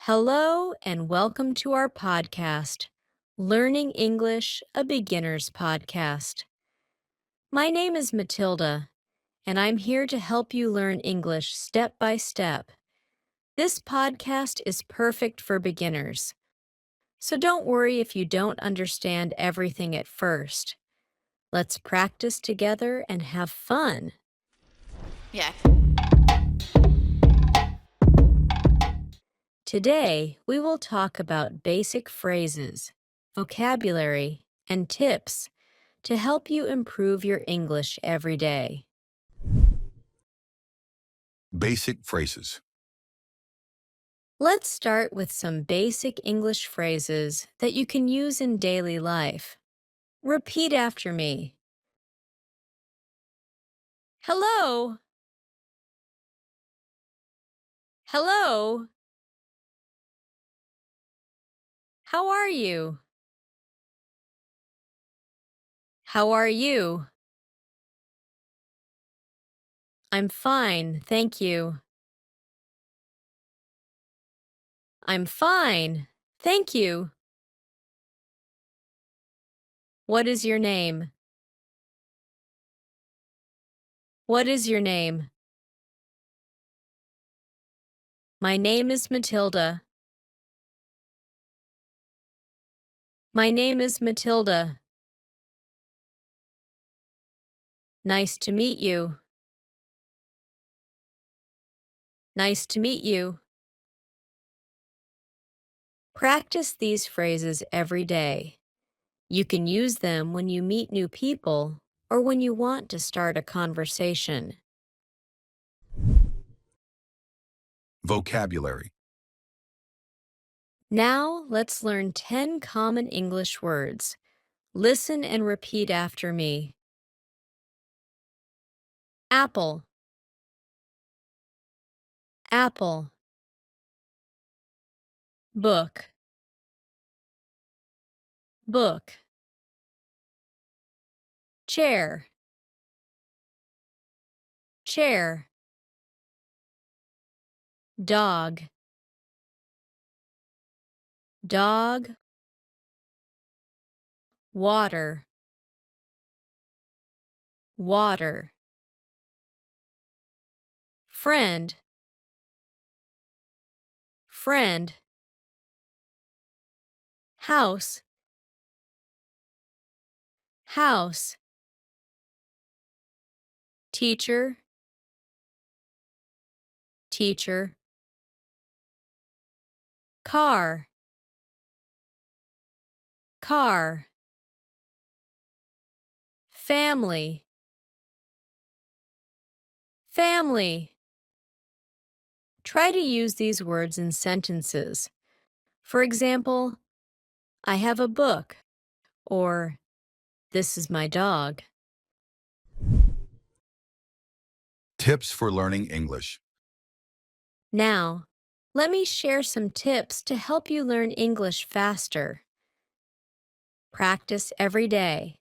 Hello and welcome to our podcast, Learning English, a Beginner's Podcast. My name is Matilda, and I'm here to help you learn English step by step. This podcast is perfect for beginners, so don't worry if you don't understand everything at first. Let's practice together and have fun. Yeah. Today, we will talk about basic phrases, vocabulary, and tips to help you improve your English every day. Basic phrases. Let's start with some basic English phrases that you can use in daily life. Repeat after me. Hello. Hello. How are you? How are you? I'm fine, thank you. I'm fine, thank you. What is your name? What is your name? My name is Matilda. My name is Matilda. Nice to meet you. Nice to meet you. Practice these phrases every day. You can use them when you meet new people or when you want to start a conversation. Vocabulary. Now, let's learn 10 common English words. Listen and repeat after me. Apple. Apple. Book. Book. Chair. Chair. Dog. Dog. Water. Water. Friend. Friend. House. House. Teacher. Teacher. Car. Car. Family. Family. Try to use these words in sentences. For example, I have a book, or this is my dog. Tips for learning English. Now, let me share some tips to help you learn English faster. Practice every day.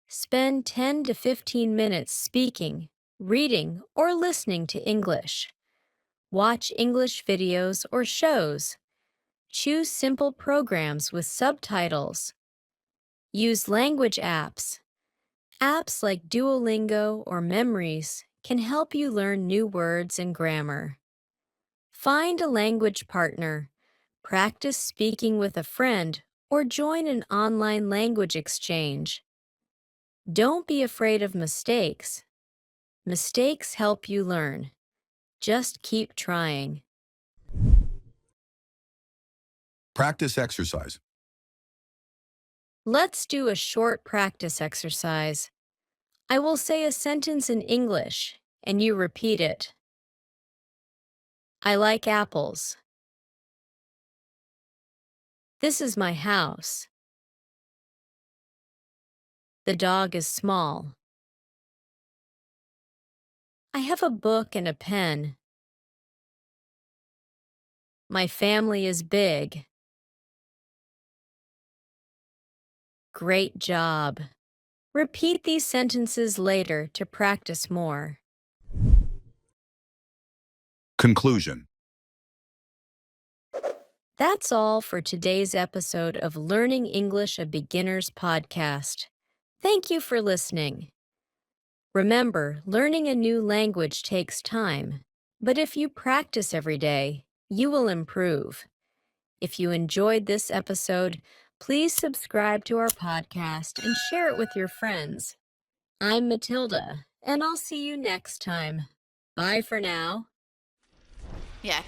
Spend 10 to 15 minutes speaking, reading, or listening to English. Watch English videos or shows. Choose simple programs with subtitles. Use language apps. Apps like Duolingo or Memories can help you learn new words and grammar. Find a language partner. Practice speaking with a friend or join an online language exchange. Don't be afraid of mistakes. Mistakes help you learn. Just keep trying. Practice exercise. Let's do a short practice exercise. I will say a sentence in English, and you repeat it. I like apples. This is my house. The dog is small. I have a book and a pen. My family is big. Great job. Repeat these sentences later to practice more. Conclusion. That's all for today's episode of Learning English a Beginner's podcast. Thank you for listening. Remember, learning a new language takes time, but if you practice every day, you will improve. If you enjoyed this episode, please subscribe to our podcast and share it with your friends. I'm Matilda, and I'll see you next time. Bye for now. Yeah.